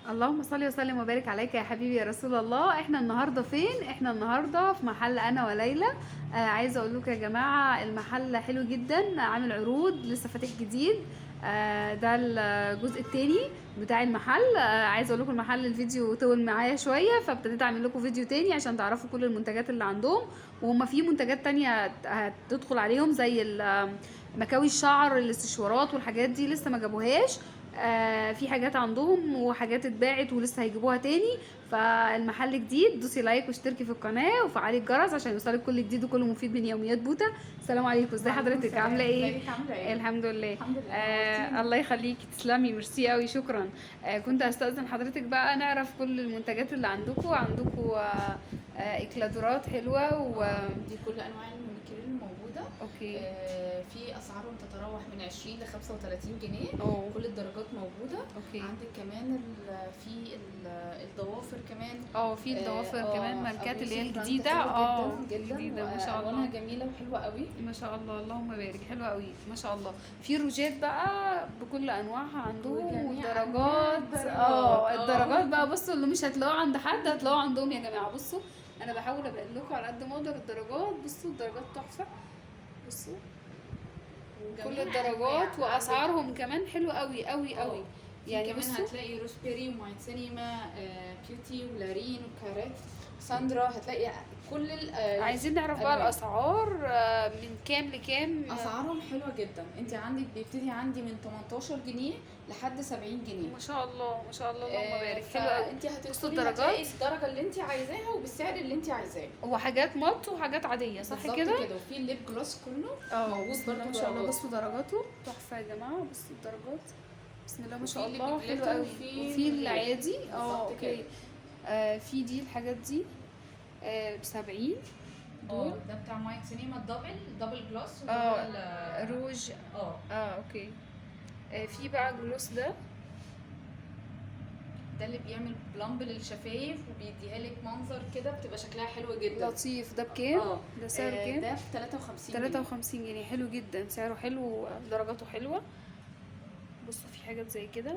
اللهم صل وسلم وبارك عليك يا حبيبي يا رسول الله. احنا النهارده فين؟ احنا النهارده في محل انا وليلى. عايزه اقول لكم يا جماعه المحل حلو جدا، عامل عروض، لسه فاتح جديد. ده الجزء التاني بتاع المحل. عايزه اقول لكم المحل الفيديو طول معايا شويه، فابتديت اعمل لكم فيديو تاني عشان تعرفوا كل المنتجات اللي عندهم. وهم في منتجات تانية هتدخل عليهم زي مكاوي الشعر، الاستشوارات والحاجات دي لسه ما جابوهاش. في حاجات عندهم وحاجات اتباعت ولسه هيجيبوها تاني. فالمحل جديد، دوسي لايك واشتركي في القناة وفعلي الجرس عشان يوصلك كل جديد وكل مفيد من يوميات بوتا. السلام عليكم، ازي وعليكم حضرتك؟ السلام، عاملة ايه؟ ازيك؟ عاملة ايه؟ الحمد لله. الحمد لله، نورتينا. الله يخليكي، تسلمي، ميرسي قوي، شكرا. كنت هستأذن حضرتك بقى نعرف كل المنتجات اللي عندكم. اكلادورات حلوة دي كل انواع المانيكير الموجودة. اوكي. في اسعارهم تتراوح من 20 ل 35 جنيه. اوه. كل الدرجات موجودة. اوكي. عندك كمان الضوافر كمان. في الضوافر كمان ماركات اللي هي أبوسي براند الجديدة. حلو جدا جدا، جديدة ما شاء والوانها الله. جميلة وحلوة قوي. ما شاء الله، اللهم بارك، حلوة قوي ما شاء الله. في روجات بقى بكل انواعها عندهم، وجميع والدرجات. أنواع الدرجات. الدرجات بقى، بصوا اللي مش هتلاقوه عند حد هتلاقوه عندهم يا جماعة. بصوا انا بحاول ابين لكم على قد ما اقدر الدرجات. بصوا الدرجات تحفة. بصوا كل وجميع الدرجات أنواع. واسعارهم كمان حلوة قوي قوي قوي. يعني يعني كمان بصوا هتلاقي روسبيري ومايت سينما، بيوتي ولارين وكاريت ساندرا. هتلاقي كل عايزين نعرف بقى ألوان. الاسعار، من كام لكام؟ اسعارهم حلوه جدا. انت عندك بيبتدي عندي من 18 جنيه لحد 70 جنيه. ما شاء الله ما شاء الله، اللهم بارك، حلو قوي. انت بصوا هتدخلي الدرجات. هتلاقي الدرجه اللي انت عايزاها وبالسعر اللي انت عايزاه. وحاجات مط وحاجات عاديه، صح بالظبط كده؟ وفي الليب جلوس كله موجود بسم الله برضه ما شاء الله. درجات. بصوا درجاته تحفه يا جماعه، بصوا الدرجات بسم الله ما شاء وفي الله، اللي حلو بجليتر قوي. وفي وفي من غير. العادي. بالظبط اوكي. في دي الحاجات دي ب70 دول. ده بتاع مايت سينما دبل جلوس روج. اه اوكي. في بقى جلوس ده اللي بيعمل بلامب للشفايف وبيديها لك منظر كده، بتبقى شكلها حلو جدا. لطيف. ده بكام؟ ده سعره كام؟ ده ب 53 جنيه. 53 جنيه، حلو جدا، سعره حلو، درجاته حلوه. بصوا في حاجات زي كده،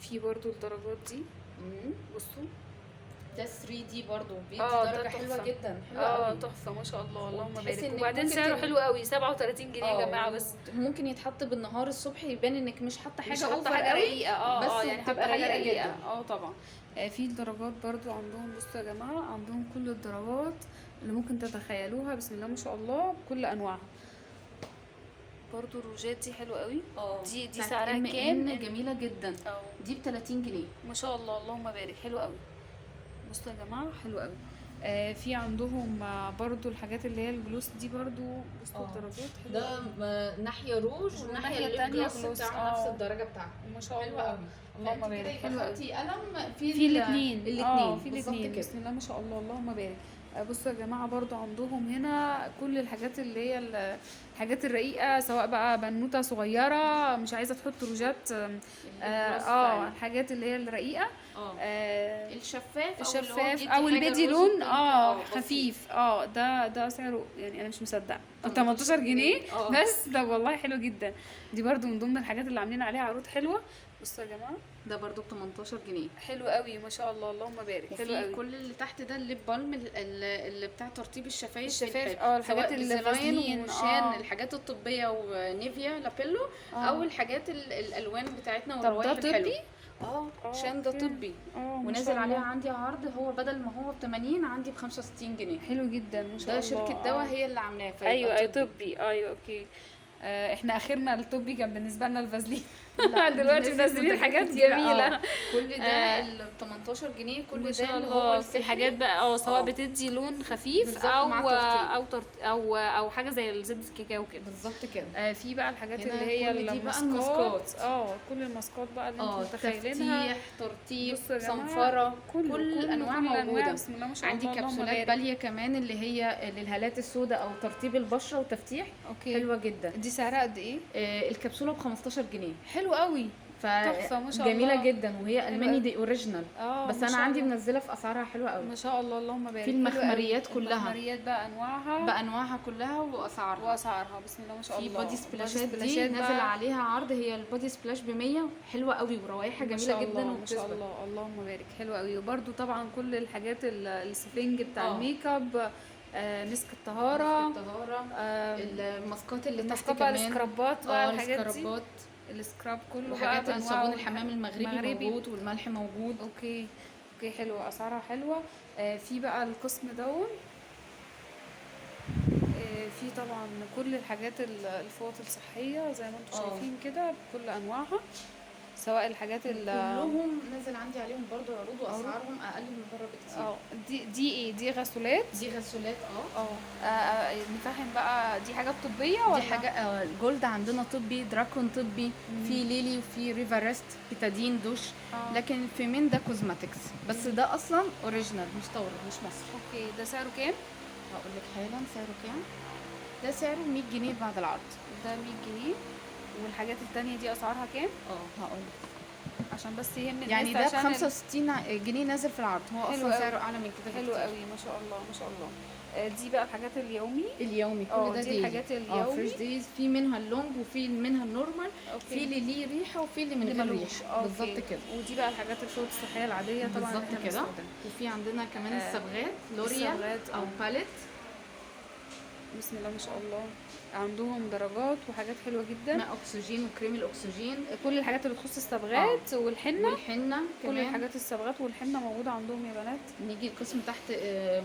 في برضو الدرجات دي. بصوا ده 3 دي برضو بيدي ده درجه تحفة. حلوه جدا، حلوه قوي. تحفه ما شاء الله، اللهم وتحس بارك. إنك وبعدين ممكن سعره حلو قوي، 37 جنيه يا جماعه. بس ممكن يتحط بالنهار الصبح يبان انك مش حاطه حاجه مش حاطه اوفر حاجه قوي. رقيقه. بس يعني حاطه بتبقى حاجه رقيقة رقيقه. جدا. طبعا. في الدرجات برضو عندهم. بصوا يا جماعه عندهم كل الدرجات اللي ممكن تتخيلوها، بسم الله ما شاء الله، بكل انواعها. برضو الروجات دي حلوه قوي. دي بتاعت سعرها M&M كام؟ جميله جدا. دي ب 30 جنيه. ما شاء الله، اللهم بارك، حلو قوي. بصوا يا جماعه حلو قوي. في عندهم برضو الحاجات اللي هي الجلوس دي برضو. بصوا الدرجات حلوه ده قوي. ناحيه روج والناحية والناحيه التانية التانيه جلوس. بتاع نفس الدرجه بتاعته. ما شاء حلوه الله، قوي. اللهم فانت كده بارك، يبقى حلو قوي. خدتي قلم في الاثنين. في بالظبط الاثنين، كده. بسم الله ما شاء الله، اللهم بارك. بصوا يا جماعه برضو عندهم هنا كل الحاجات اللي هي الحاجات الرقيقه، سواء بقى بنوته صغيره مش عايزه تحط روجات. الحاجات اللي هي الرقيقه. الشفاف او البيدي لون خفيف. ده سعره يعني انا مش مصدقه 18 جنيه بس. ده والله حلو جدا. دي برضو من ضمن الحاجات اللي عاملين عليها عروض حلوه. بصوا يا جماعه ده برضو ب 18 جنيه. حلو قوي ما شاء الله، اللهم بارك، حلو وفي قوي. كل اللي تحت ده الليب بالم اللي بتاع ترطيب الشفايف. الحاجات اللي فازلين وشان الحاجات الطبيه ونيفيا لابيلو. او الحاجات الالوان بتاعتنا والروائح الحلوه. شان ده طبي. ونازل عليها عندي عرض، هو بدل ما هو ب 80 عندي ب 65 جنيه. حلو جدا ما شاء ده الله. شركه دواء هي اللي عاملاه. ايوه طبي. اوكي. احنا اخرنا الطبي كان بالنسبه لنا الفازلين. دلوقتي منزلين حاجات جميله. كل ده ال 18 جنيه. كل ما ده شاء اللي الله. هو في حاجات بقى سواء بتدي لون خفيف او حاجه زي زبده الكاكاو كده. بالظبط كده. في بقى الحاجات اللي كل هي دي بقى الماسكات. كل الماسكات بقى اللي انتم متخيلينها. تفتيح، ترطيب، بصوا يا جماعة، صنفره، كل الانواع موجوده. بسم الله ما شاء عندي الله، اللهم كبسولات بارك. باليه كمان اللي هي للهالات السوداء او ترطيب البشره وتفتيح. اوكي. حلوه جدا. دي سعرها قد ايه؟ الكبسوله ب 15 جنيه. حلو قوي. تحفة ما شاء جميله الله. جدا، وهي حلوة الماني أوي. دي اوريجينال، اه بس ما انا شاء عندي الله. منزله في اسعارها حلوه قوي. ما شاء الله اللهم بارك. في حلو قوي. المخمريات كلها، المخمريات بقى انواعها بانواعها كلها واسعارها. واسعارها بسم الله ما شاء في الله. بادي سبلاشات دي سبلاشات نازل بقى. عليها عرض، هي البادي سبلاش ب 100، حلوه قوي وروايحها ما جميله شاء جدا الله ما شاء وبتثبت. الله اللهم بارك. حلو قوي. وبرده طبعا كل الحاجات السفنج بتاع اه. الميك اب، مسك الطهاره، الطهاره، الماسكات اللي تحت الماسكات بقى، كمان، السكرابات بقى، الحاجات دي، السكرابات السكراب كله وحاجات بقى صابون بانواعه. الحمام المغربي موجود، والملح موجود. اوكي اوكي حلوه، اسعارها حلوه. في بقى القسم دون، في طبعا كل الحاجات الفوط الصحيه زي ما انتم شايفين كده بكل انواعها، سواء الحاجات كلهم نازل عندي عليهم برضو عروض، واسعارهم اقل من بره بكتير. دي ايه؟ دي غسولات. دي غسولات. نفهم بقى، دي حاجات طبيه ولا دي حاجه جولد عندنا طبي، دراكون طبي، في ليلي وفي ريفارست بتادين دوش. لكن في من ده كوزماتكس، بس ده اصلا اوريجينال مستورد مش مصري. اوكي ده سعره كام؟ هقول لك حالا سعره كام. ده سعره 100 جنيه بعد العرض. ده 100 جنيه. والحاجات التانية دي اسعارها كام؟ هقول عشان بس يهمني الناس، يعني ده ب عشان 65 جنيه نازل في العرض، هو اصلا سعره اعلى من كده. حلو قوي ما شاء الله ما شاء الله. دي بقى الحاجات اليومي كل ده دي الحاجات اليومي. فريش دايز، في منها اللونج وفي منها النورمال، في اللي ليه ريحه وفي اللي من غير ريحه. بالظبط كده. ودي بقى الحاجات الفوط الصحيه العاديه طبعا بالظبط كده. وفي عندنا كمان الصبغات لوريال او او باليت. بسم الله ما شاء الله. عندهم درجات وحاجات حلوه جدا، ماء اكسجين وكريم الاكسجين، كل الحاجات اللي تخص الصبغات والحنه كمان. كل الحاجات الصبغات والحنه موجوده عندهم يا بنات. نيجي القسم تحت،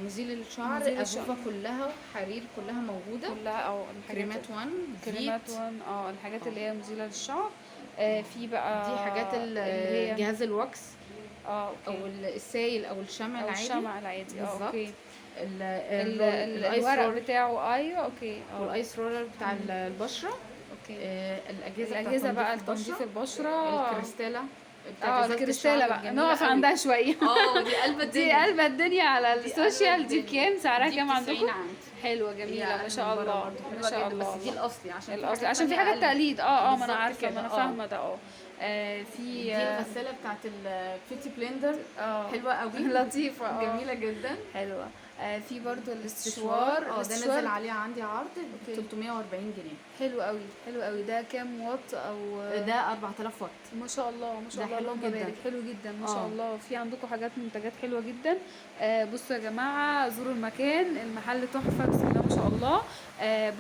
مزيل الشعر، افوفا كلها، حرير كلها موجوده، كلها كريمات 1 كريمات 1 الحاجات اللي هي مزيله للشعر. في بقى دي حاجات اللي هي جهاز الوكس، او السائل او الشمع العادي. الشمع العادي. اوكي. الورق بتاعه. ايوه اوكي. والايس رولر بتاع البشره. اوكي. الاجهزه بقى تنظيف البشره، الكريستاله. الكريستاله بقى نقف عندها شويه. دي قلبة دي قلبة الدنيا على السوشيال. دي بكام؟ سعرها كام عندكم؟ حلوه جميله ما شاء الله ما شاء الله. بس دي الاصلي، عشان في حاجات تقليد. ما انا عارفه، ما انا فاهمه ده. في دي الغساله بتاعت البيوتي بلندر، حلوه قوي لطيفه، جميله جدا، حلوه. في برضو الاستشوار. ده نازل عليه عندي عرض 340 جنيه. حلو قوي حلو قوي. ده كام واط؟ او ده 4000 واط. ما شاء الله ما شاء الله. حلو جدا، حلو جدا ما شاء الله. في عندكم حاجات منتجات حلوه جدا. بصوا يا جماعه، زوروا المكان، المحل تحفه بسم الله ما شاء الله.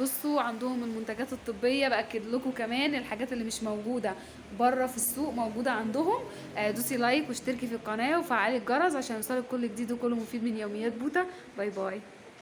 بصوا عندهم المنتجات الطبيه، باكد لكم كمان الحاجات اللي مش موجوده بره في السوق موجوده عندهم. دوسي لايك واشتركي في القناه وفعلي الجرس عشان يوصلك كل جديد وكل مفيد من يوميات بوتا. باي باي.